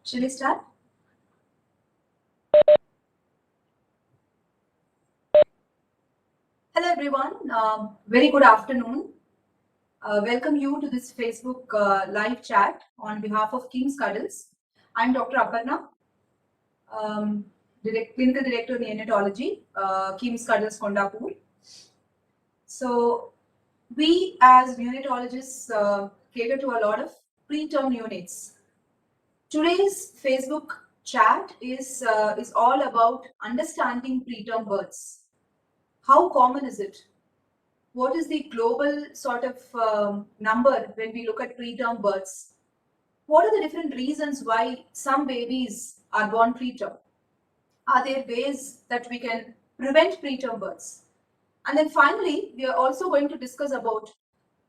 Shall we start? Hello everyone, very good afternoon. Welcome you to this Facebook live chat on behalf of Cuddles. I'm Dr. Aparna, Clinical Director Neonatology, Cuddles, Kondapur. So we as neonatologists cater to a lot of preterm neonates. Today's Facebook chat is all about understanding preterm births. How common is it? What is the global sort of number when we look at preterm births? What are the different reasons why some babies are born preterm? Are there ways that we can prevent preterm births? And then finally, we are also going to discuss about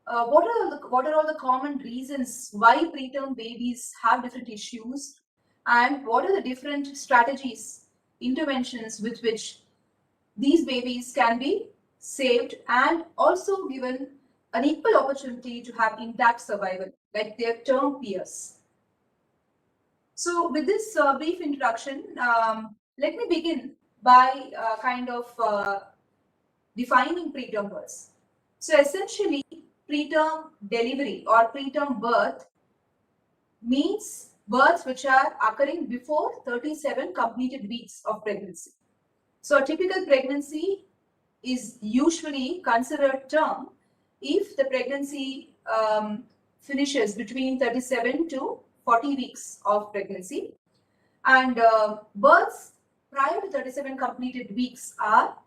what are all the common reasons why preterm babies have different issues, and what are the different strategies, interventions with which these babies can be saved and also given an equal opportunity to have intact survival like their term peers. So with this brief introduction, let me begin by defining preterm births. So essentially, preterm delivery or preterm birth means births which are occurring before 37 completed weeks of pregnancy. So a typical pregnancy is usually considered term if the pregnancy finishes between 37 to 40 weeks of pregnancy, and births prior to 37 completed weeks are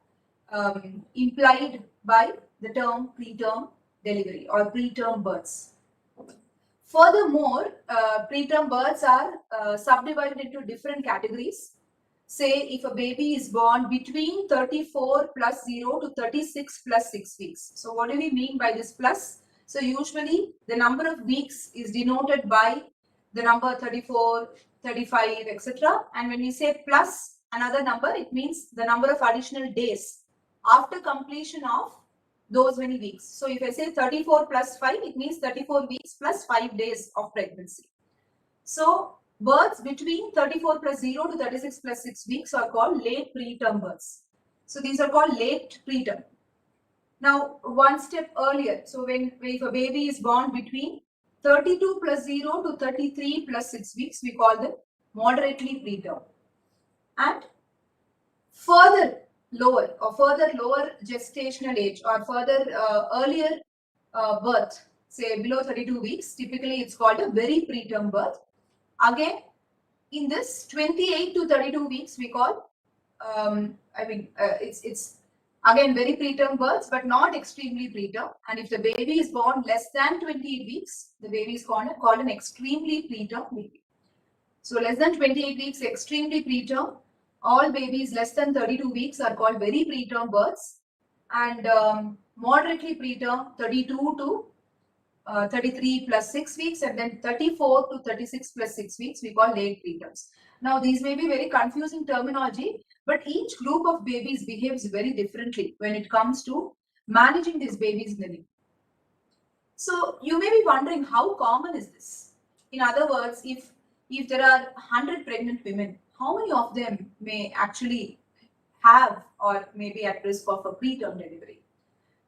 implied by the term preterm delivery or preterm births. Furthermore, preterm births are subdivided into different categories. Say if a baby is born between 34 plus 0 to 36 plus 6 weeks. So what do we mean by this plus? So usually the number of weeks is denoted by the number 34, 35, etc. And when we say plus another number, it means the number of additional days after completion of those many weeks. So if I say 34 plus 5, it means 34 weeks plus 5 days of pregnancy. So births between 34 plus 0 to 36 plus 6 weeks are called late preterm births. So these are called late preterm. Now, one step earlier, so if a baby is born between 32 plus 0 to 33 plus 6 weeks, we call them moderately preterm. And further lower gestational age or further earlier birth, say below 32 weeks, typically it's called a very preterm birth. Again, in this 28 to 32 weeks, we call, it's again very preterm births, but not extremely preterm. And if the baby is born less than 28 weeks, the baby is called an extremely preterm baby. So less than 28 weeks, extremely preterm. All babies less than 32 weeks are called very preterm births. And moderately preterm, 32 to 33 plus 6 weeks, and then 34 to 36 plus 6 weeks, we call late preterms. Now, these may be very confusing terminology, but each group of babies behaves very differently when it comes to managing these babies in the NICU. So, you may be wondering, how common is this? In other words, if there are 100 pregnant women, how many of them may actually have or may be at risk of a preterm delivery?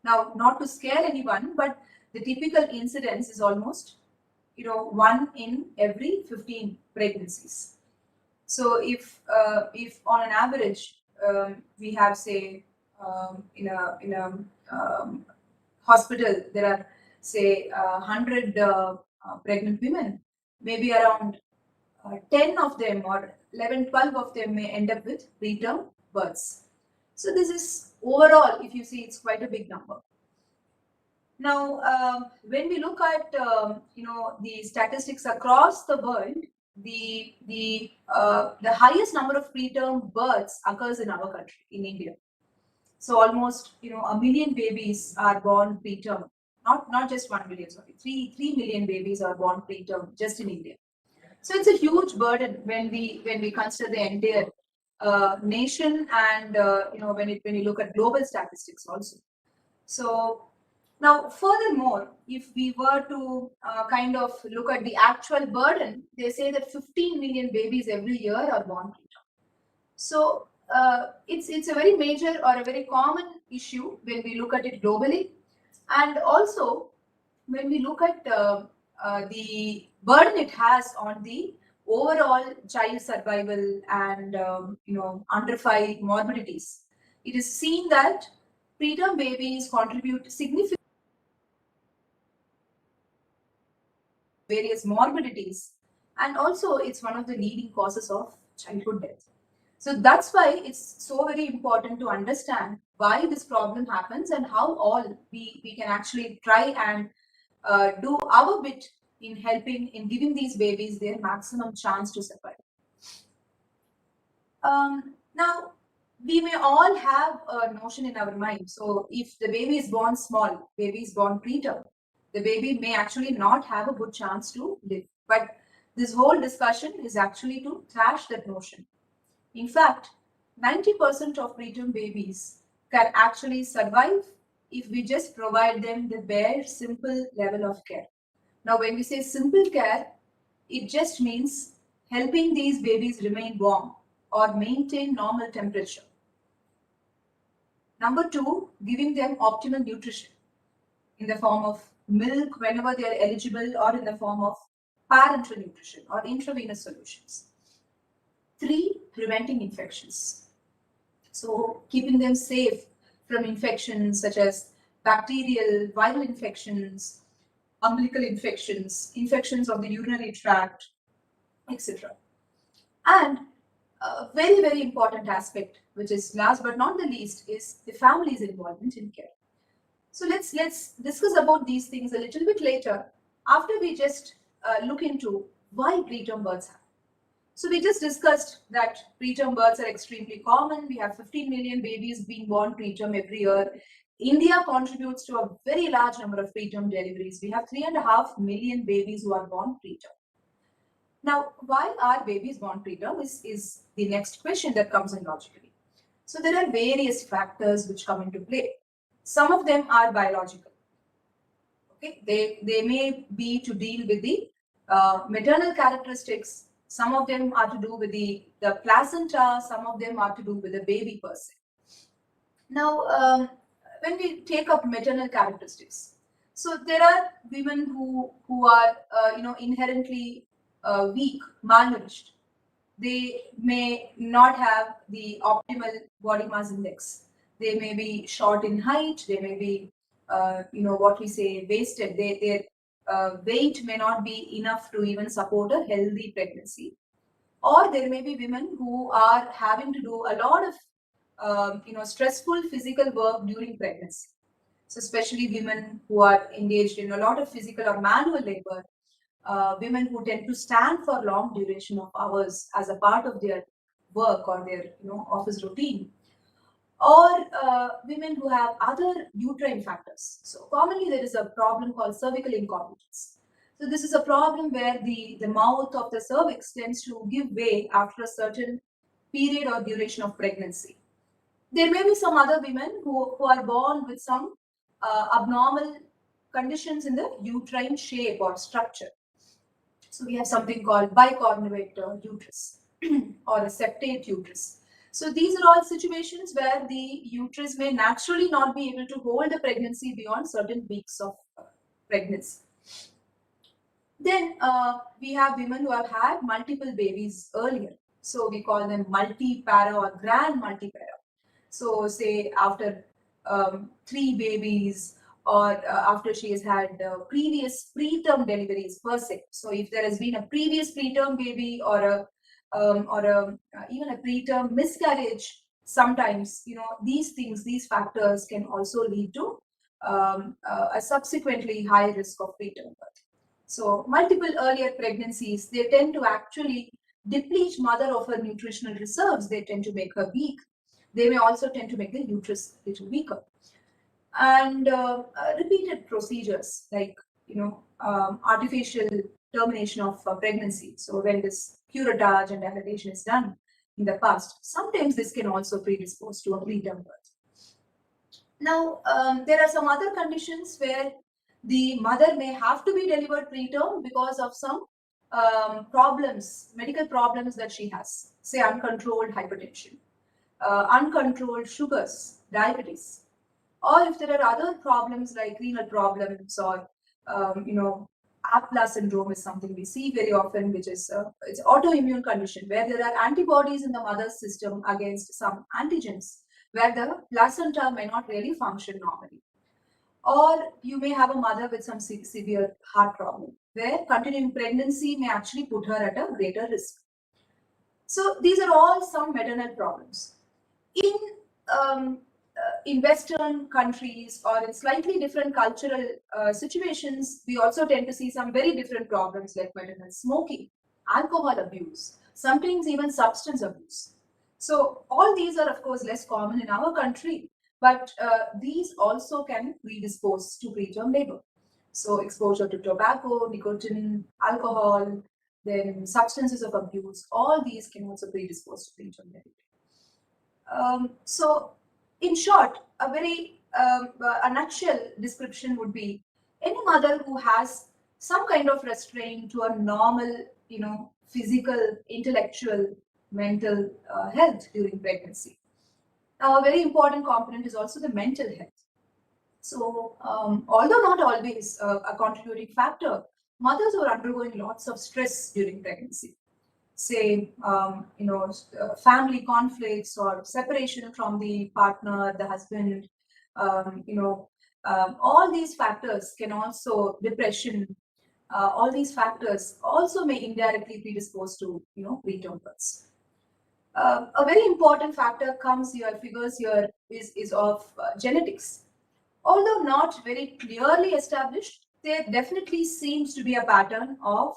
Now, not to scare anyone, but the typical incidence is almost, 1 in every 15 pregnancies. So if on an average we have, say, in a hospital there are, say, 100 pregnant women, maybe around 10 of them or 11, 12 of them may end up with preterm births. So this is overall, if you see, it's quite a big number. Now, when we look at the statistics across the world, the highest number of preterm births occurs in our country, in India. So almost 1 million babies are born preterm. Not just 1 million, sorry, 3 million babies are born preterm just in India. So it's a huge burden when we consider the entire nation, and when you look at global statistics also. So Now, furthermore, if we were to kind of look at the actual burden, they say that 15 million babies every year are born preterm. So it's a very major or a very common issue when we look at it globally, and also when we look at the burden it has on the overall child survival and under 5 morbidities. It is seen that preterm babies contribute significantly various morbidities, and also it's one of the leading causes of childhood death. So that's why it's so very important to understand why this problem happens and how all we can actually try and do our bit in helping in giving these babies their maximum chance to survive. Now, we may all have a notion in our mind. So if the baby is born small, baby is born preterm, the baby may actually not have a good chance to live. But this whole discussion is actually to trash that notion. In fact, 90% of preterm babies can actually survive if we just provide them the bare, simple level of care. Now, when we say simple care, it just means helping these babies remain warm or maintain normal temperature. Number two, giving them optimal nutrition in the form of milk whenever they are eligible, or in the form of parental nutrition or intravenous solutions. Three, preventing infections. So keeping them safe from infections such as bacterial, viral infections, umbilical infections, infections of the urinary tract, etc. And a very, very important aspect, which is last but not the least, is the family's involvement in care. So let's discuss about these things a little bit later, after we just look into why preterm births happen. So we just discussed that preterm births are extremely common. We have 15 million babies being born preterm every year. India contributes to a very large number of preterm deliveries. We have 3.5 million babies who are born preterm. Now, why are babies born preterm is the next question that comes in logically. So there are various factors which come into play. Some of them are biological. Okay, they may be to deal with the maternal characteristics. Some of them are to do with the placenta. Some of them are to do with the baby per se. Now, when we take up maternal characteristics, so there are women who are inherently weak, malnourished. They may not have the optimal body mass index. They may be short in height. They may be, what we say, wasted. Their weight may not be enough to even support a healthy pregnancy. Or there may be women who are having to do a lot of, stressful physical work during pregnancy. So especially women who are engaged in a lot of physical or manual labor, women who tend to stand for long duration of hours as a part of their work or their office routine, or women who have other uterine factors. So commonly there is a problem called cervical incompetence. So this is a problem where the mouth of the cervix tends to give way after a certain period or duration of pregnancy. There may be some other women who are born with some abnormal conditions in the uterine shape or structure. So we have something called bicornate uterus or a septate uterus. So these are all situations where the uterus may naturally not be able to hold the pregnancy beyond certain weeks of pregnancy. Then we have women who have had multiple babies earlier. So we call them multi-para or grand multi-para. So say after 3 babies, or after she has had previous preterm deliveries per se. So if there has been a previous preterm baby or even a preterm miscarriage, sometimes these things, these factors can also lead to a subsequently high risk of preterm birth. So multiple earlier pregnancies, they tend to actually deplete mother of her nutritional reserves. They tend to make her weak. They may also tend to make the uterus a little weaker. And repeated procedures like artificial termination of pregnancy. So when this curettage and dilatation is done in the past, sometimes this can also predispose to a preterm birth. Now, there are some other conditions where the mother may have to be delivered preterm because of some problems, medical problems that she has, say uncontrolled hypertension, uncontrolled sugars, diabetes, or if there are other problems like renal problems or Apla syndrome is something we see very often, which is it's autoimmune condition where there are antibodies in the mother's system against some antigens where the placenta may not really function normally. Or you may have a mother with some severe heart problem where continuing pregnancy may actually put her at a greater risk. So these are all some maternal problems. Um, in Western countries or in slightly different cultural situations, we also tend to see some very different problems like maternal smoking, alcohol abuse, sometimes even substance abuse. So all these are of course less common in our country, but these also can predispose to preterm labor. So exposure to tobacco, nicotine, alcohol, then substances of abuse, all these can also predispose to preterm labor. So, in short, a nutshell description would be any mother who has some kind of restraint to a normal, physical, intellectual, mental health during pregnancy. Now, a very important component is also the mental health. So, although not always a contributing factor, mothers are undergoing lots of stress during pregnancy, say family conflicts or separation from the partner, the husband, all these factors can also, depression, all these factors also may indirectly predispose to preterm births. A very important factor figures here is of genetics. Although not very clearly established, there definitely seems to be a pattern of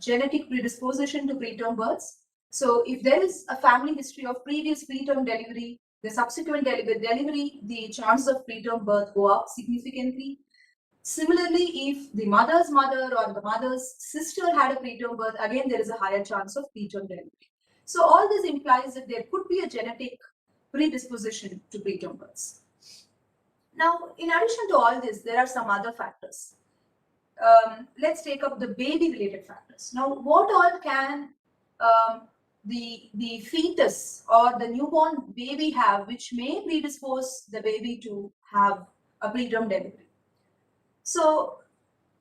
genetic predisposition to preterm births. So if there is a family history of previous preterm delivery, the subsequent delivery, the chances of preterm birth go up significantly. Similarly, if the mother's mother or the mother's sister had a preterm birth, again there is a higher chance of preterm delivery. So all this implies that there could be a genetic predisposition to preterm births. Now, in addition to all this, there are some other factors. Let's take up the baby related factors. Now, what all can the fetus or the newborn baby have which may predispose the baby to have a preterm delivery? So,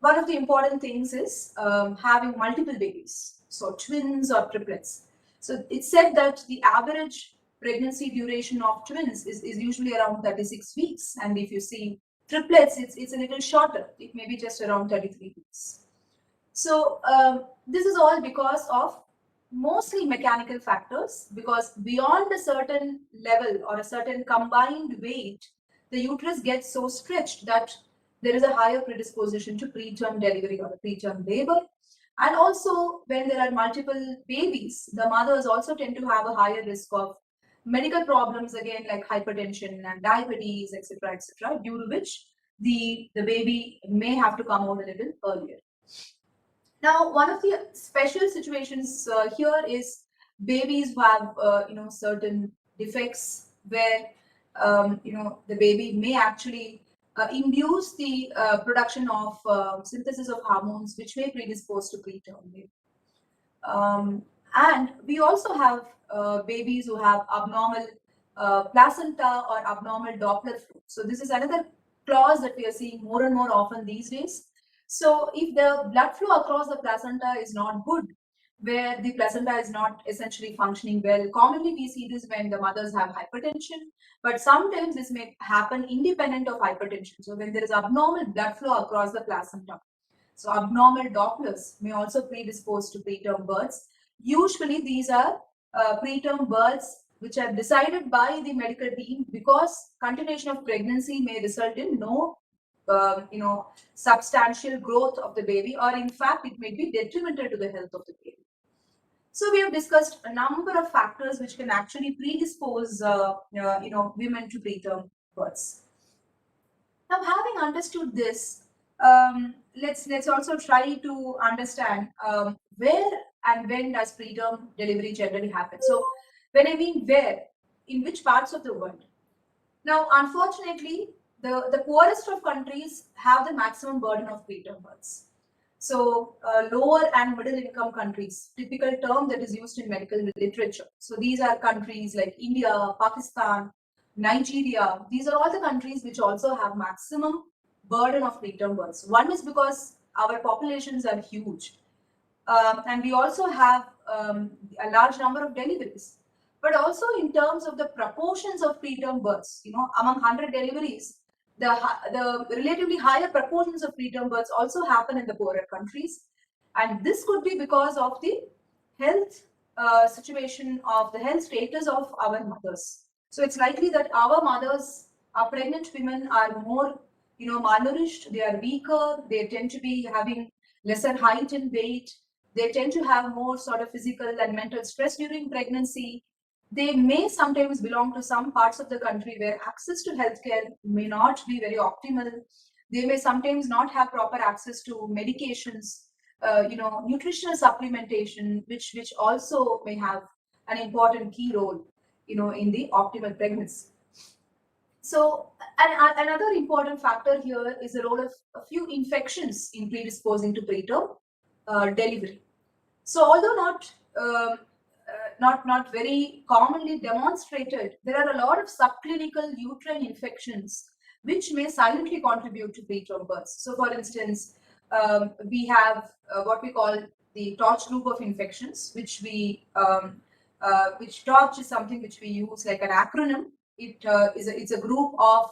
one of the important things is having multiple babies, so twins or triplets. So, it's said that the average pregnancy duration of twins is usually around 36 weeks, and if you see triplets, it's a little shorter. It may be just around 33 weeks. So this is all because of mostly mechanical factors, because beyond a certain level or a certain combined weight, the uterus gets so stretched that there is a higher predisposition to preterm delivery or preterm labor. And also when there are multiple babies, the mothers also tend to have a higher risk of medical problems, again like hypertension and diabetes, etc., due to which the baby may have to come out a little earlier. Now, one of the special situations here is babies who have certain defects where the baby may actually induce the production of synthesis of hormones which may predispose to preterm labor. And we also have babies who have abnormal placenta or abnormal Doppler flow. So this is another clause that we are seeing more and more often these days. So if the blood flow across the placenta is not good, where the placenta is not essentially functioning well, commonly we see this when the mothers have hypertension, but sometimes this may happen independent of hypertension. So when there is abnormal blood flow across the placenta, so abnormal Dopplers may also predispose to preterm births. Usually these are preterm births which are decided by the medical team because continuation of pregnancy may result in no substantial growth of the baby, or in fact it may be detrimental to the health of the baby. So we have discussed a number of factors which can actually predispose women to preterm births. Now, having understood this, let's also try to understand where and when does preterm delivery generally happen. So when I mean where, in which parts of the world? Now, unfortunately, the poorest of countries have the maximum burden of preterm births. So, lower and middle income countries, typical term that is used in medical literature. So, these are countries like India, Pakistan, Nigeria. These are all the countries which also have maximum burden of preterm births. One is because our populations are huge, and we also have a large number of deliveries. But also in terms of the proportions of preterm births, among 100 deliveries, the relatively higher proportions of preterm births also happen in the poorer countries. And this could be because of the health situation of the health status of our mothers. So it's likely that our mothers, our pregnant women are more, malnourished, they are weaker, they tend to be having lesser height and weight, they tend to have more sort of physical and mental stress during pregnancy. They may sometimes belong to some parts of the country where access to healthcare may not be very optimal. They may sometimes not have proper access to medications, nutritional supplementation, which also may have an important key role, in the optimal pregnancy. So, another important factor here is the role of a few infections in predisposing to preterm delivery. So, although not very commonly demonstrated, there are a lot of subclinical uterine infections which may silently contribute to preterm births. So, for instance, we have what we call the torch group of infections, which torch is something which we use like an acronym. It's a group of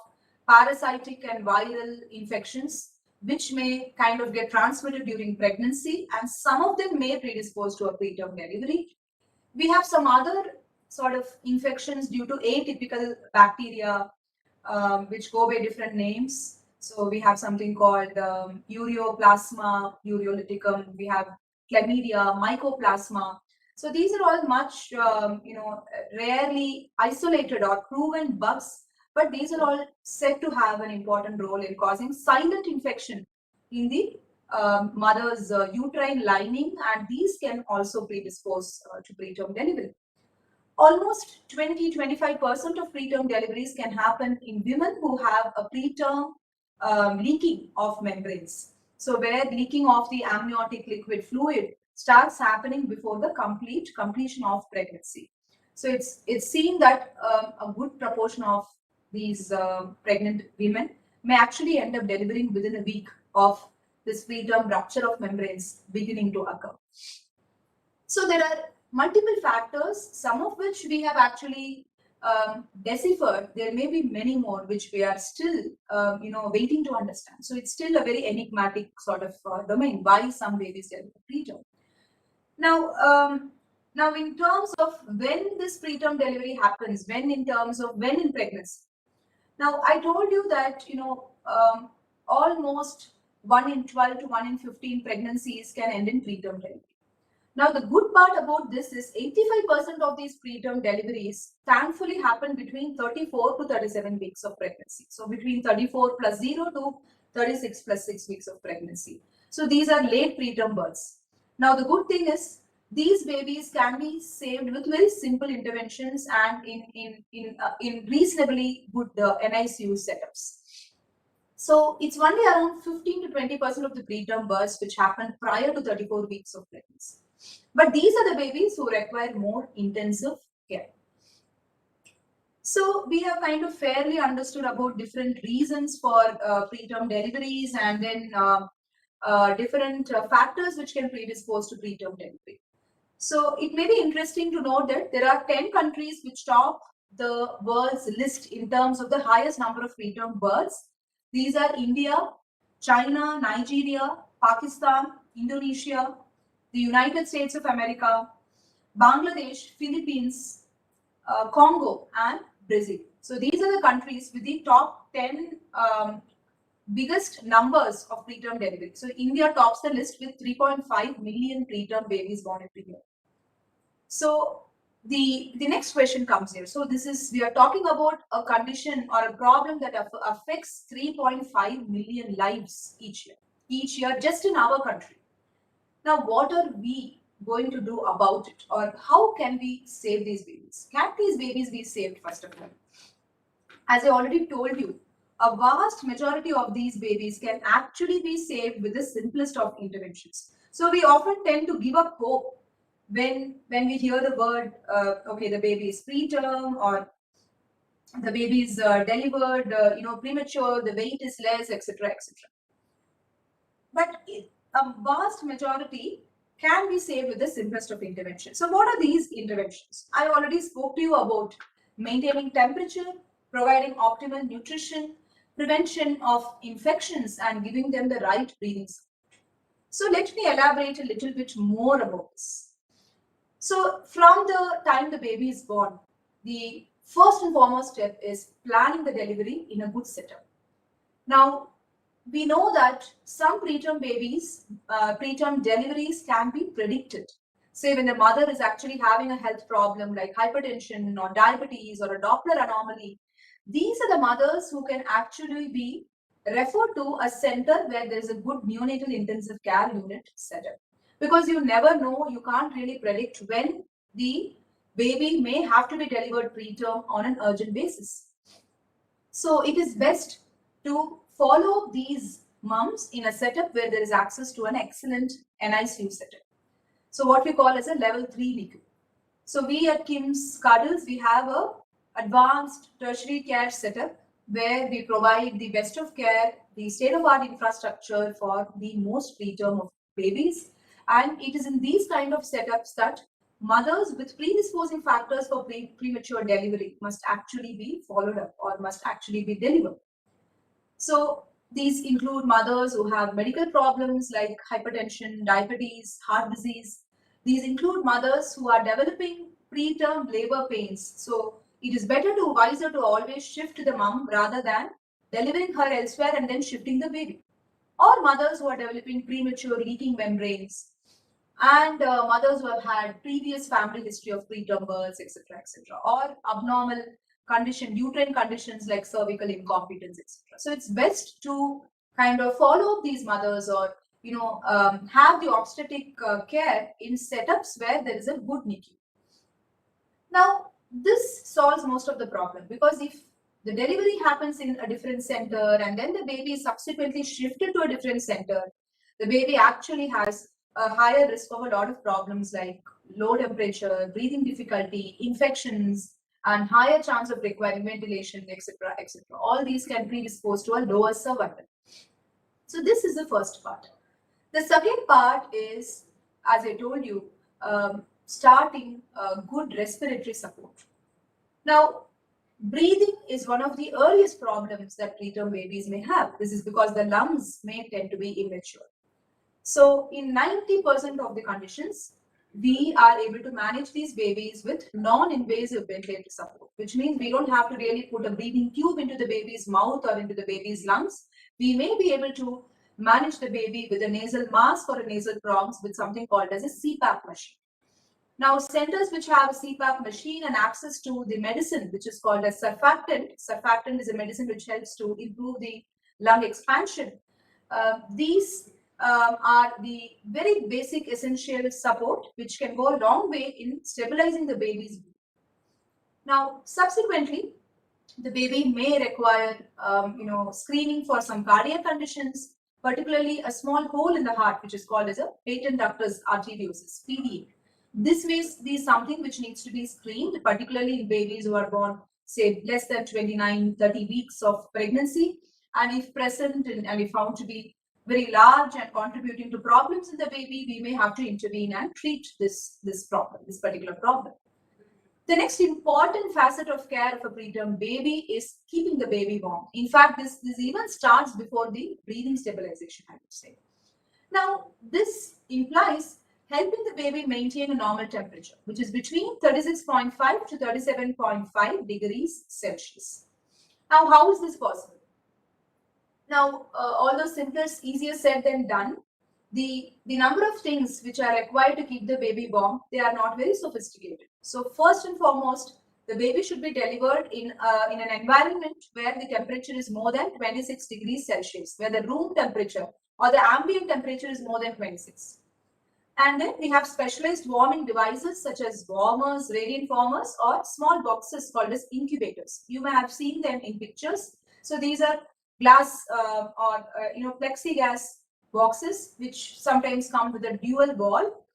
parasitic and viral infections which may kind of get transmitted during pregnancy, and some of them may predispose to a preterm delivery. We have some other sort of infections due to atypical bacteria, which go by different names. So we have something called ureoplasma, ureolyticum. We have chlamydia, mycoplasma. So these are all much, rarely isolated or proven bugs, but these are all said to have an important role in causing silent infection in the mother's uterine lining, and these can also predispose to preterm delivery. Almost 20-25% of preterm deliveries can happen in women who have a preterm leaking of membranes. So where leaking of the amniotic liquid fluid starts happening before the completion of pregnancy. So it's seen that a good proportion of these pregnant women may actually end up delivering within a week of this preterm rupture of membranes beginning to occur. So there are multiple factors, some of which we have actually deciphered. There may be many more which we are still, waiting to understand. So it's still a very enigmatic sort of domain. Why some babies deliver preterm? Now, in terms of when this preterm delivery happens, when in pregnancy. Now, I told you that almost 1 in 12 to 1 in 15 pregnancies can end in preterm delivery. Now, the good part about this is 85% of these preterm deliveries thankfully happen between 34 to 37 weeks of pregnancy. So, between 34 plus 0 to 36 plus 6 weeks of pregnancy. So, these are late preterm births. Now, the good thing is these babies can be saved with very simple interventions and in reasonably good NICU setups. So, it's only around 15 to 20% of the preterm births which happen prior to 34 weeks of pregnancy. But these are the babies who require more intensive care. So we have kind of fairly understood about different reasons for preterm deliveries, and then different factors which can predispose to preterm delivery. So it may be interesting to note that there are 10 countries which top the world's list in terms of the highest number of preterm births. These are India, China, Nigeria, Pakistan, Indonesia, the United States of America, Bangladesh, Philippines, Congo, and Brazil. So these are the countries with the top 10 biggest numbers of preterm delivery. So India tops the list with 3.5 million preterm babies born every year. So the next question comes here. So we are talking about a condition or a problem that affects 3.5 million lives each year just in our country. Now, what are we going to do about it, or how can we save these babies? Can these babies be saved, first of all? As I already told you, a vast majority of these babies can actually be saved with the simplest of interventions. So we often tend to give up hope when we hear the word, okay, the baby is preterm, or the baby is delivered, premature, the weight is less, etc., etc. But a vast majority can be saved with the simplest of interventions. So what are these interventions? I already spoke to you about maintaining temperature, providing optimal nutrition, prevention of infections, and giving them the right breathing support. So let me elaborate a little bit more about this. So from the time the baby is born, the first and foremost step is planning the delivery in a good setup. Now, we know that some preterm babies, preterm deliveries can be predicted. Say when the mother is actually having a health problem like hypertension or diabetes or a Doppler anomaly, these are the mothers who can actually be referred to a center where there is a good neonatal intensive care unit set up. Because you never know, you can't really predict when the baby may have to be delivered preterm on an urgent basis. So it is best to follow these mums in a setup where there is access to an excellent NICU setup. So what we call as a level 3 NICU. So we at KIMS Cuddles, we have a advanced tertiary care setup where we provide the best of care, the state-of-art infrastructure for the most preterm of babies. And it is in these kind of setups that mothers with predisposing factors for premature delivery must actually be followed up or must actually be delivered. So these include mothers who have medical problems like hypertension, diabetes, heart disease. These include mothers who are developing preterm labor pains. So it is wiser to always shift the mom rather than delivering her elsewhere and then shifting the baby. Or mothers who are developing premature leaking membranes, and mothers who have had previous family history of preterm births, etc., etc., or abnormal uterine conditions like cervical incompetence, etc. So it's best to kind of follow up these mothers, or have the obstetric care in setups where there is a good NICU. Now, this solves most of the problem, because if the delivery happens in a different center and then the baby is subsequently shifted to a different center, the baby actually has a higher risk of a lot of problems like low temperature, breathing difficulty, infections, and higher chance of requiring ventilation, etc., etc. All these can predispose to a lower survival. So this is the first part. The second part is, as I told you, starting good respiratory support. Now, breathing is one of the earliest problems that preterm babies may have. This is because the lungs may tend to be immature. So in 90% of the conditions, we are able to manage these babies with non-invasive ventilator support, which means we don't have to really put a breathing tube into the baby's mouth or into the baby's lungs. We may be able to manage the baby with a nasal mask or a nasal prongs with something called as a CPAP machine. Now, centers which have a CPAP machine and access to the medicine, which is called as surfactant is a medicine which helps to improve the lung expansion. These are the very basic essential support which can go a long way in stabilizing the baby's breathing. Now, subsequently, the baby may require screening for some cardiac conditions, particularly a small hole in the heart, which is called as a patent ductus arteriosus, PDA. This may be something which needs to be screened, particularly in babies who are born, say, less than 29-30 weeks of pregnancy, and if present and if found to be very large and contributing to problems in the baby, we may have to intervene and treat this particular problem. The next important facet of care of a preterm baby is keeping the baby warm. In fact, this even starts before the breathing stabilization, I would say. Now, this implies helping the baby maintain a normal temperature, which is between 36.5 to 37.5 degrees Celsius. Now, how is this possible? Now, although simpler, easier said than done, the number of things which are required to keep the baby warm, they are not very sophisticated. So first and foremost, the baby should be delivered in an environment where the temperature is more than 26 degrees Celsius, where the room temperature or the ambient temperature is more than 26. And then we have specialized warming devices such as warmers, radiant warmers, or small boxes called as incubators. You may have seen them in pictures. So these are glass or plexiglass boxes which sometimes come with a dual wall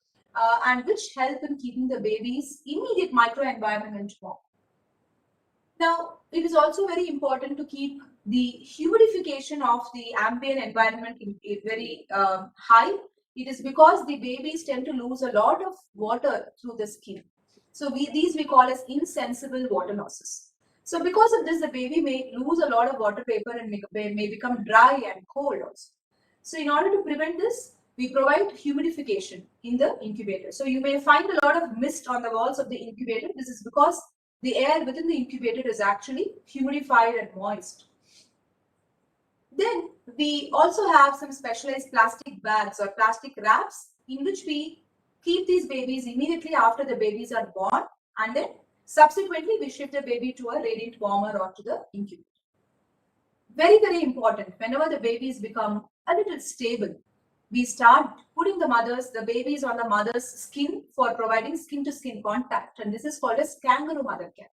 and which help in keeping the baby's immediate microenvironment warm. Now, it is also very important to keep the humidification of the ambient environment very high. It is because the babies tend to lose a lot of water through the skin. So these we call as insensible water losses. So because of this, the baby may lose a lot of water vapor and may become dry and cold also. So in order to prevent this, we provide humidification in the incubator. So you may find a lot of mist on the walls of the incubator. This is because the air within the incubator is actually humidified and moist. Then we also have some specialized plastic bags or plastic wraps in which we keep these babies immediately after the babies are born, and then subsequently we shift the baby to a radiant warmer or to the incubator. Very, very important, whenever the babies become a little stable, we start putting the babies on the mother's skin for providing skin to skin contact, and this is called as kangaroo mother care.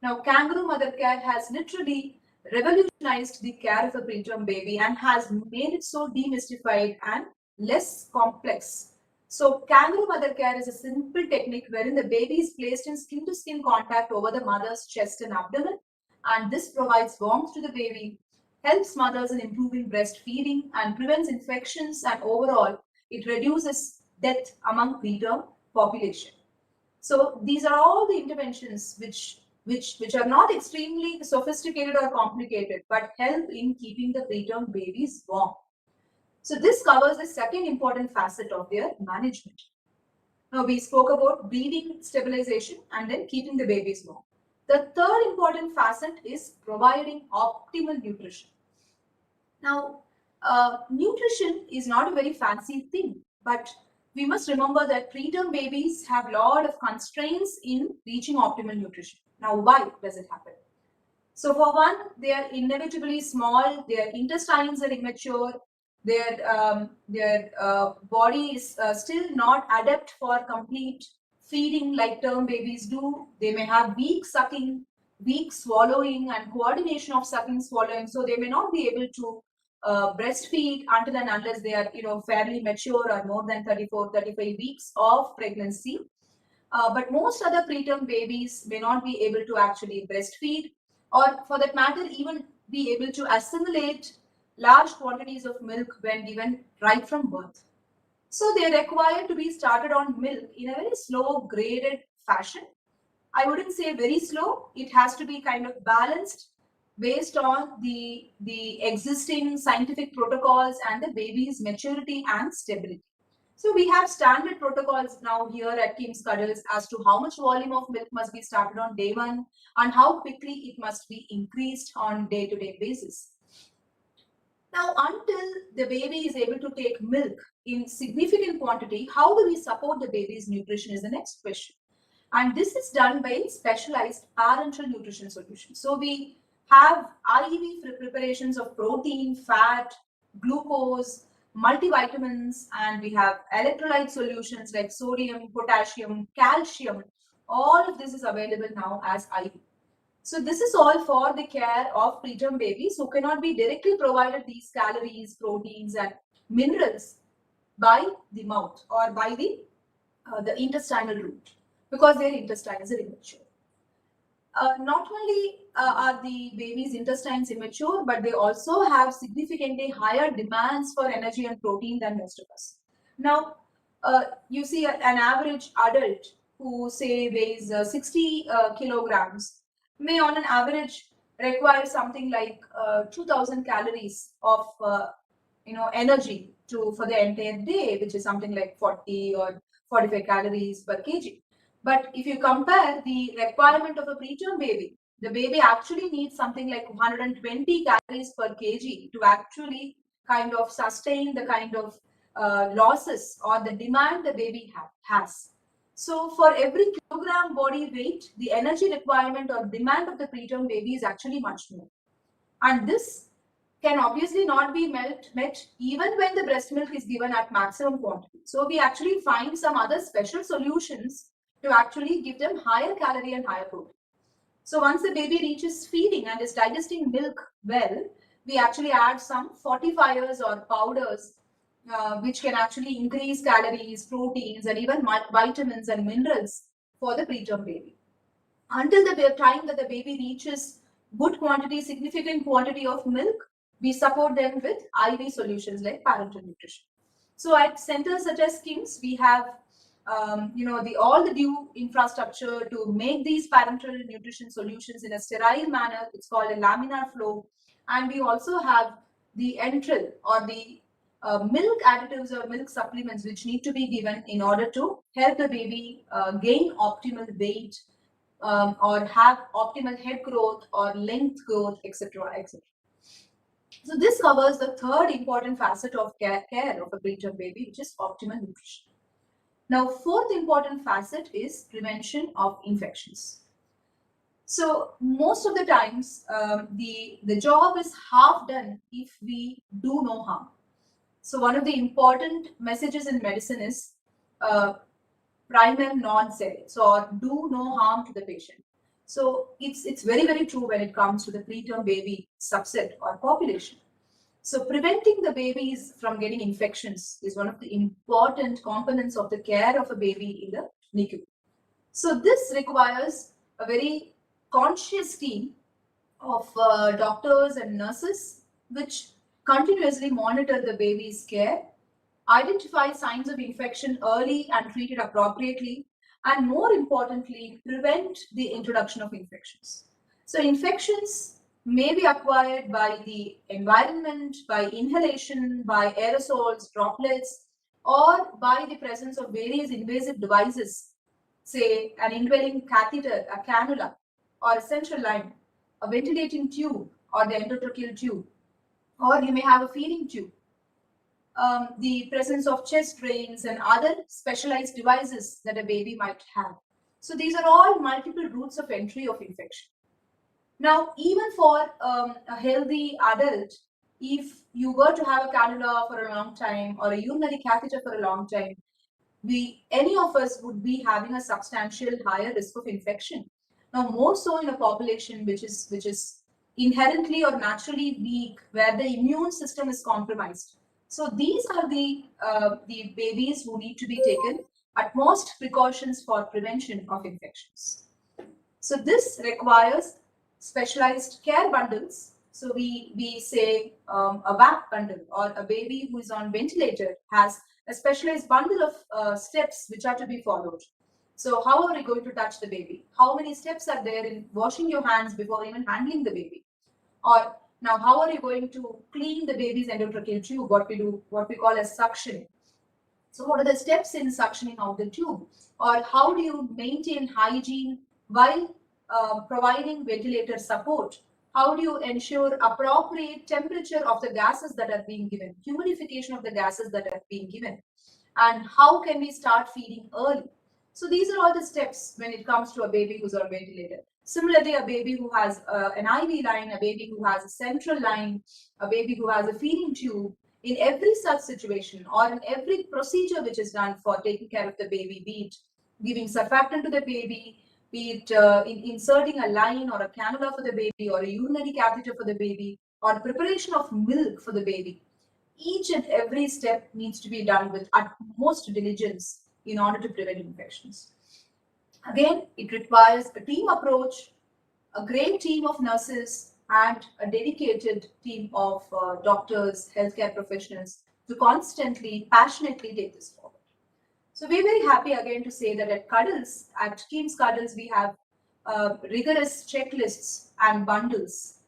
Now, kangaroo mother care has literally revolutionized the care of a preterm baby and has made it so demystified and less complex. So, kangaroo mother care is a simple technique wherein the baby is placed in skin to skin contact over the mother's chest and abdomen, and this provides warmth to the baby, helps mothers in improving breastfeeding, and prevents infections, and overall, it reduces death among preterm population. So these are all the interventions which are not extremely sophisticated or complicated, but help in keeping the preterm babies warm. So this covers the second important facet of their management. Now we spoke about breathing stabilization and then keeping the babies warm. The third important facet is providing optimal nutrition. Now, nutrition is not a very fancy thing, but we must remember that preterm babies have a lot of constraints in reaching optimal nutrition. Now, why does it happen? So, for one, they are inevitably small, their intestines are immature, their body is still not adept for complete feeding like term babies do. They may have weak sucking, weak swallowing, and coordination of sucking, swallowing. So, they may not be able to breastfeed until and unless they are fairly mature or more than 34-35 weeks of pregnancy. But most other preterm babies may not be able to actually breastfeed, or for that matter even be able to assimilate large quantities of milk when given right from birth. So they are required to be started on milk in a very slow graded fashion. I wouldn't say very slow. It has to be kind of balanced based on the existing scientific protocols and the baby's maturity and stability. So we have standard protocols now here at Kim's Cuddles as to how much volume of milk must be started on day one and how quickly it must be increased on day-to-day basis. Now, until the baby is able to take milk in significant quantity, how do we support the baby's nutrition is the next question. And this is done by specialized parental nutrition solutions. So we have IV preparations of protein, fat, glucose, multivitamins, and we have electrolyte solutions like sodium, potassium, calcium. All of this is available now as IV. So this is all for the care of preterm babies who cannot be directly provided these calories, proteins, and minerals by the mouth or by the intestinal route, because their intestines are immature. Not only are the baby's intestines immature, but they also have significantly higher demands for energy and protein than most of us. Now, you see an average adult who say weighs 60 kilograms may on an average require something like 2000 calories of energy for the entire day, which is something like 40 or 45 calories per kg. But if you compare the requirement of a preterm baby, the baby actually needs something like 120 calories per kg to actually kind of sustain the kind of losses or the demand the baby has. So for every kilogram body weight, the energy requirement or demand of the preterm baby is actually much more. And this can obviously not be met even when the breast milk is given at maximum quantity. So we actually find some other special solutions to actually give them higher calorie and higher protein. So once the baby reaches feeding and is digesting milk well, we actually add some fortifiers or powders which can actually increase calories, proteins, and even vitamins and minerals for the preterm baby. Until the time that the baby reaches good quantity, significant quantity of milk, we support them with IV solutions like Parental Nutrition. So at centers such as KIMS, we have all the due infrastructure to make these parental nutrition solutions in a sterile manner. It's called a laminar flow, and we also have the enteral or the milk additives or milk supplements which need to be given in order to help the baby gain optimal weight or have optimal head growth or length growth, etc., etc. So this covers the third important facet of care of a preterm baby, which is optimal nutrition. Now, fourth important facet is prevention of infections. So most of the times, the job is half done if we do no harm. So one of the important messages in medicine is primum non sed, so do no harm to the patient. So it's very, very true when it comes to the preterm baby subset or population. So preventing the babies from getting infections is one of the important components of the care of a baby in the NICU. So this requires a very conscious team of doctors and nurses which continuously monitor the baby's care, identify signs of infection early and treat it appropriately, and more importantly, prevent the introduction of infections. So infections may be acquired by the environment, by inhalation, by aerosols, droplets, or by the presence of various invasive devices, say an indwelling catheter, a cannula, or a central line, a ventilating tube, or the endotracheal tube, or you may have a feeding tube. The presence of chest drains and other specialized devices that a baby might have. So these are all multiple routes of entry of infection. Now, even for a healthy adult, if you were to have a cannula for a long time or a urinary catheter for a long time, any of us would be having a substantial higher risk of infection. Now, more so in a population which is inherently or naturally weak, where the immune system is compromised. So these are the babies who need to be taken utmost precautions for prevention of infections. So this requires specialized care bundles. So we say a VAC bundle, or a baby who is on ventilator has a specialized bundle of steps which are to be followed. So how are we going to touch the baby? How many steps are there in washing your hands before even handling the baby? Or now, how are you going to clean the baby's endotracheal tube? What we call as suction. So what are the steps in suctioning out the tube? Or how do you maintain hygiene while providing ventilator support? How do you ensure appropriate temperature of the gases that are being given, humidification of the gases that are being given? And how can we start feeding early? So these are all the steps when it comes to a baby who's on ventilator. Similarly, a baby who has an IV line, a baby who has a central line, a baby who has a feeding tube, in every such situation or in every procedure which is done for taking care of the baby, be it giving surfactant to the baby, be it inserting a line or a cannula for the baby or a urinary catheter for the baby or preparation of milk for the baby, each and every step needs to be done with utmost diligence in order to prevent infections. Again, it requires a team approach, a great team of nurses, and a dedicated team of doctors, healthcare professionals to constantly, passionately take this forward. So we're very happy again to say that at Cuddles, at KIMS Cuddles, we have rigorous checklists and bundles,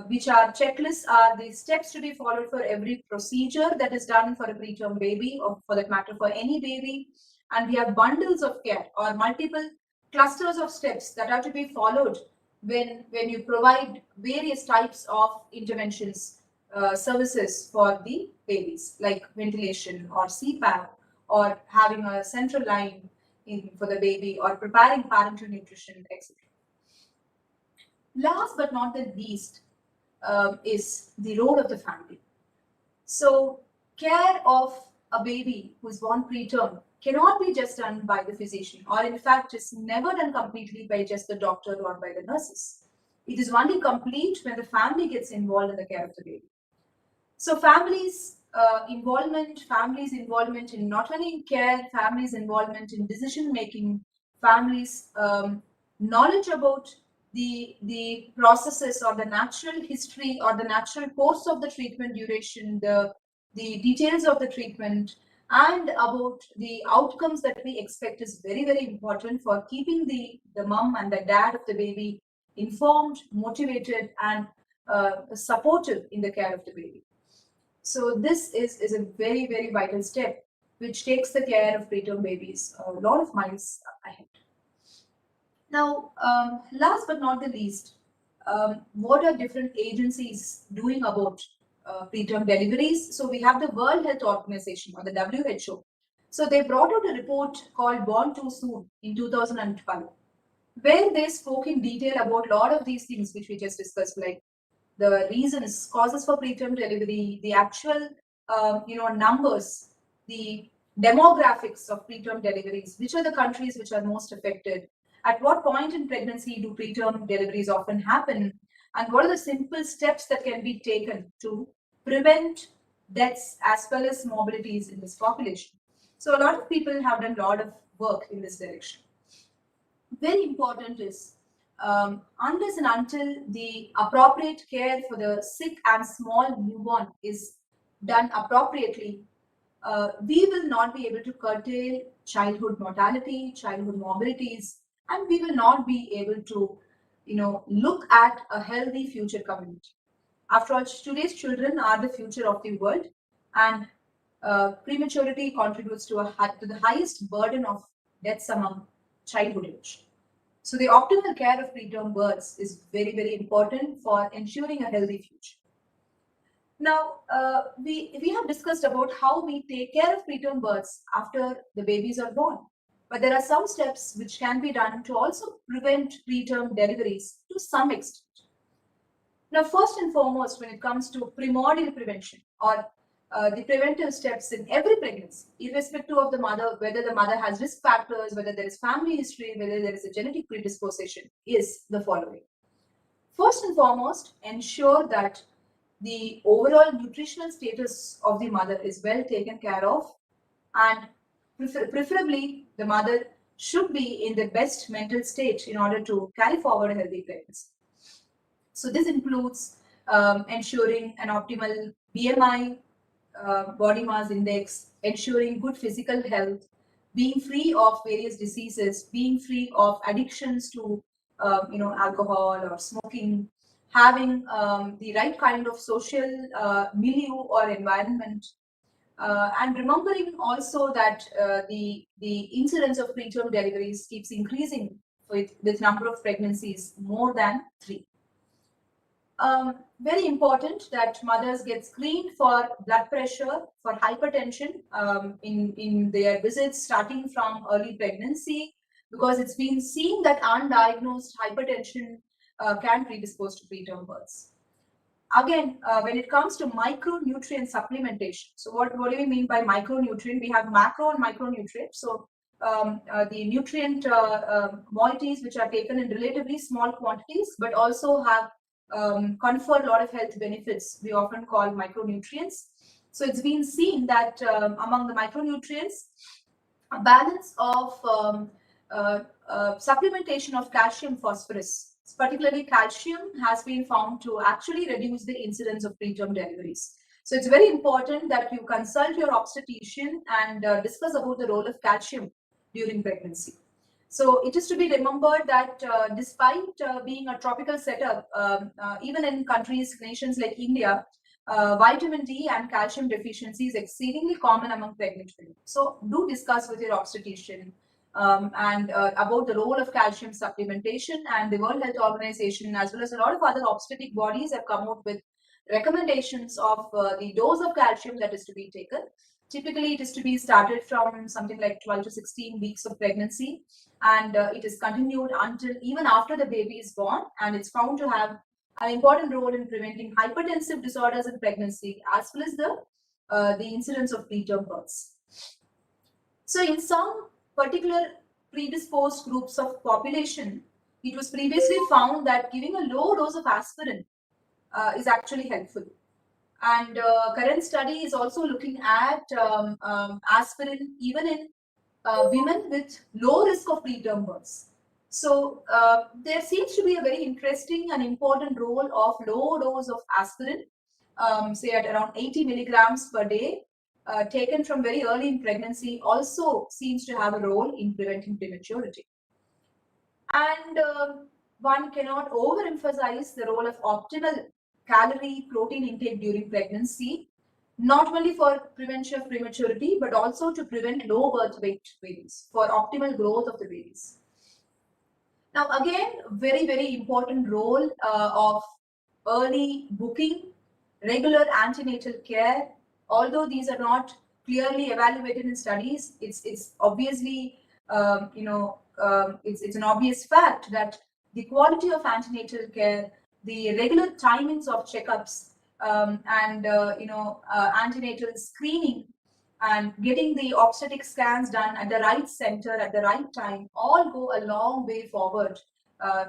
which are checklists are the steps to be followed for every procedure that is done for a preterm baby, or for that matter for any baby. And we have bundles of care or multiple clusters of steps that are to be followed when you provide various types of interventions, services for the babies, like ventilation or CPAP, or having a central line for the baby, or preparing parental nutrition, etc. Last but not the least, is the role of the family. So care of a baby who is born preterm cannot be just done by the physician, or in fact is never done completely by just the doctor or by the nurses. It is only complete when the family gets involved in the care of the baby. So families involvement in not only in care, families involvement in decision making, families knowledge about the processes or the natural history or the natural course of the treatment duration, the details of the treatment, and about the outcomes that we expect is very, very important for keeping the mom and the dad of the baby informed, motivated, and supportive in the care of the baby. So this is a very, very vital step which takes the care of preterm babies a lot of miles ahead. Now, last but not the least, what are different agencies doing about preterm deliveries? So we have the World Health Organization, or the WHO. So they brought out a report called Born Too Soon in 2012, where they spoke in detail about a lot of these things which we just discussed, like the reasons, causes for preterm delivery, the actual, numbers, the demographics of preterm deliveries, which are the countries which are most affected, at what point in pregnancy do preterm deliveries often happen, and what are the simple steps that can be taken to prevent deaths as well as morbidities in this population. So a lot of people have done a lot of work in this direction. Very important is unless and until the appropriate care for the sick and small newborn is done appropriately, we will not be able to curtail childhood mortality, childhood morbidities, and we will not be able to, look at a healthy future community. After all, today's children are the future of the world, and prematurity contributes to the highest burden of deaths among childhood age. So the optimal care of preterm births is very, very important for ensuring a healthy future. Now, we have discussed about how we take care of preterm births after the babies are born. But there are some steps which can be done to also prevent preterm deliveries to some extent. Now, first and foremost, when it comes to primordial prevention or the preventive steps in every pregnancy, irrespective of the mother, whether the mother has risk factors, whether there is family history, whether there is a genetic predisposition, is the following. First and foremost, ensure that the overall nutritional status of the mother is well taken care of, and preferably the mother should be in the best mental state in order to carry forward a healthy pregnancy. So this includes ensuring an optimal BMI, body mass index, ensuring good physical health, being free of various diseases, being free of addictions to alcohol or smoking, having the right kind of social milieu or environment, and remembering also that the incidence of preterm deliveries keeps increasing with number of pregnancies more than 3. Very important that mothers get screened for blood pressure, for hypertension in their visits starting from early pregnancy, because it's been seen that undiagnosed hypertension can predispose to preterm births. Again, when it comes to micronutrient supplementation, so what do we mean by micronutrient? We have macro and micronutrients. So the nutrient moieties which are taken in relatively small quantities, but also have confer a lot of health benefits, we often call micronutrients. So it's been seen that among the micronutrients, a balance of supplementation of calcium, phosphorus, particularly calcium, has been found to actually reduce the incidence of preterm deliveries. So it's very important that you consult your obstetrician and discuss about the role of calcium during pregnancy. So it is to be remembered that despite being a tropical setup, even in nations like India, vitamin D and calcium deficiency is exceedingly common among pregnant women. So do discuss with your obstetrician and about the role of calcium supplementation. And the World Health Organization, as well as a lot of other obstetric bodies, have come out with recommendations of the dose of calcium that is to be taken. Typically, it is to be started from something like 12 to 16 weeks of pregnancy, and it is continued until even after the baby is born, and it's found to have an important role in preventing hypertensive disorders in pregnancy, as well as the incidence of preterm births. So in some particular predisposed groups of population, it was previously found that giving a low dose of aspirin is actually helpful. And current study is also looking at aspirin even in women with low risk of preterm births. So there seems to be a very interesting and important role of low dose of aspirin, say at around 80 milligrams per day, taken from very early in pregnancy, also seems to have a role in preventing prematurity. And one cannot overemphasize the role of optimal calorie protein intake during pregnancy, not only for prevention of prematurity, but also to prevent low birth weight babies, for optimal growth of the babies. Now, again, very, very important role of early booking, regular antenatal care. Although these are not clearly evaluated in studies, it's obviously, it's an obvious fact that the quality of antenatal care, the regular timings of checkups, and antenatal screening, and getting the obstetric scans done at the right center at the right time all go a long way forward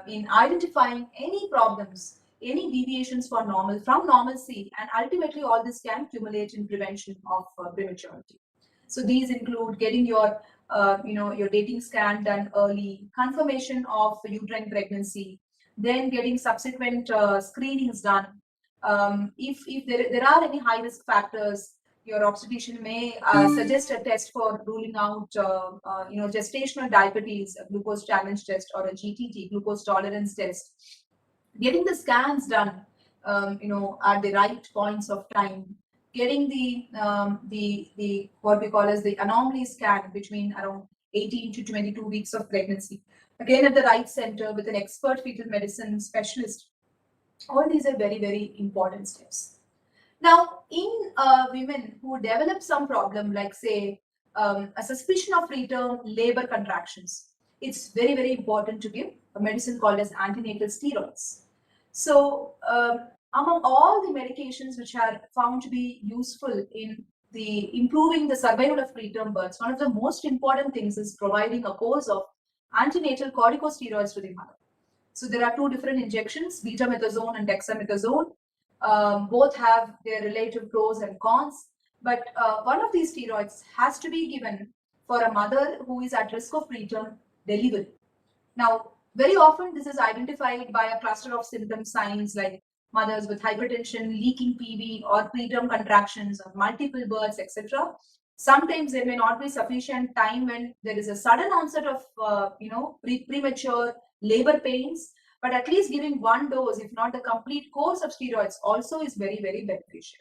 in identifying any problems, any deviations from normalcy, and ultimately all this can accumulate in prevention of prematurity. So these include getting your your dating scan done early, confirmation of uterine pregnancy, then getting subsequent screenings done. If there are any high risk factors, your obstetrician may suggest a test for ruling out, gestational diabetes, a glucose challenge test, or a GTT, glucose tolerance test. Getting the scans done, at the right points of time. Getting the what we call as the anomaly scan between around 18 to 22 weeks of pregnancy. Again, at the right center with an expert fetal medicine specialist. All these are very, very important steps. Now, in women who develop some problem, like say a suspicion of preterm labor contractions, it's very, very important to give a medicine called as antenatal steroids. So, among all the medications which are found to be useful in the improving the survival of preterm births, one of the most important things is providing a course of antenatal corticosteroids to the mother. So there are two different injections, betamethasone and dexamethasone. Both have their relative pros and cons, but one of these steroids has to be given for a mother who is at risk of preterm delivery. Now, very often this is identified by a cluster of symptom signs like mothers with hypertension, leaking PV, or preterm contractions, or multiple births, etc. Sometimes there may not be sufficient time when there is a sudden onset of, premature labor pains, but at least giving one dose, if not the complete course of steroids, also is very, very beneficial.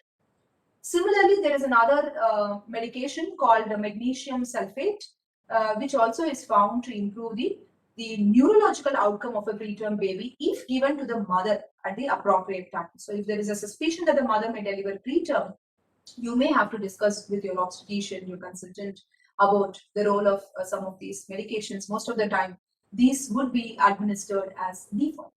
Similarly, there is another medication called Magnesium Sulfate, which also is found to improve the neurological outcome of a preterm baby if given to the mother at the appropriate time. So if there is a suspicion that the mother may deliver preterm, you may have to discuss with your obstetrician, your consultant, about the role of some of these medications. Most of the time, these would be administered as default.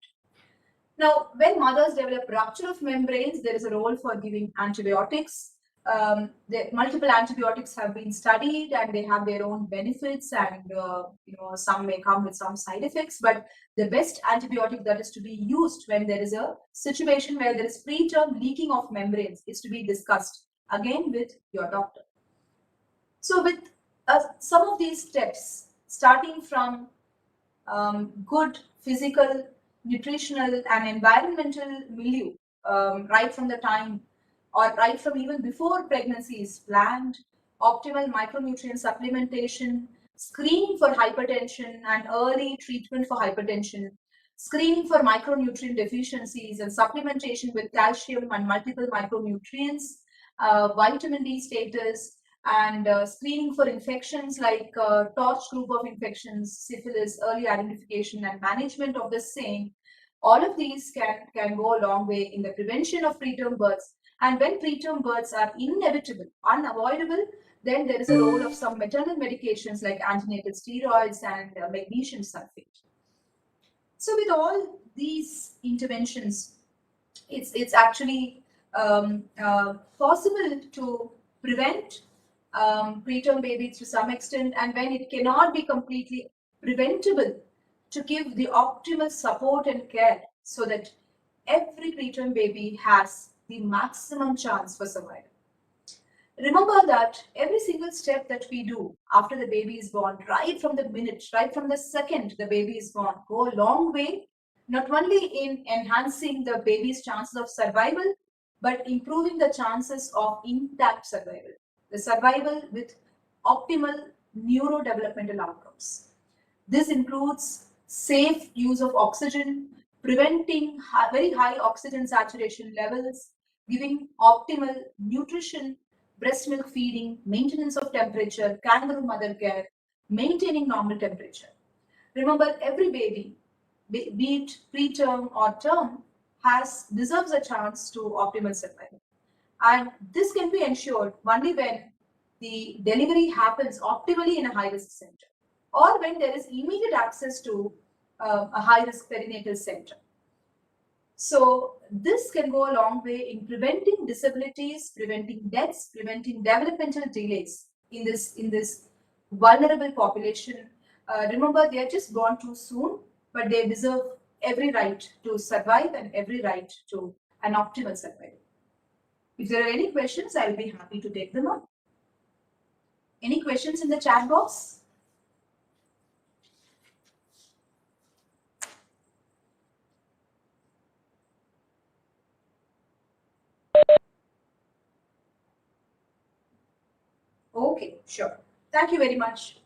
Now, when mothers develop rupture of membranes, there is a role for giving antibiotics. The multiple antibiotics have been studied and they have their own benefits, and some may come with some side effects, but the best antibiotic that is to be used when there is a situation where there is preterm leaking of membranes is to be discussed again with your doctor. So with some of these steps, starting from good physical, nutritional and environmental milieu, right from the time or right from even before pregnancy is planned, optimal micronutrient supplementation, screening for hypertension and early treatment for hypertension, screening for micronutrient deficiencies and supplementation with calcium and multiple micronutrients, vitamin D status, and screening for infections like torch group of infections, syphilis, early identification and management of the same. All of these can go a long way in the prevention of preterm births. And when preterm births are inevitable, unavoidable, then there is a role of some maternal medications like antenatal steroids and magnesium sulfate. So with all these interventions, it's actually possible to prevent preterm babies to some extent, and when it cannot be completely preventable, to give the optimal support and care so that every preterm baby has the maximum chance for survival. Remember that every single step that we do after the baby is born, right from the minute, right from the second the baby is born, go a long way, not only in enhancing the baby's chances of survival, but improving the chances of intact survival. The survival with optimal neurodevelopmental outcomes. This includes safe use of oxygen, preventing very high oxygen saturation levels, giving optimal nutrition, breast milk feeding, maintenance of temperature, kangaroo mother care, maintaining normal temperature. Remember, every baby, be it preterm or term, deserves a chance to optimal survival. And this can be ensured only when the delivery happens optimally in a high-risk center, or when there is immediate access to a high-risk perinatal center. So this can go a long way in preventing disabilities, preventing deaths, preventing developmental delays in this vulnerable population. Remember, they are just born too soon, but they deserve every right to survive and every right to an optimal survival. If there are any questions, I will be happy to take them up. Any questions in the chat box? Okay, sure. Thank you very much.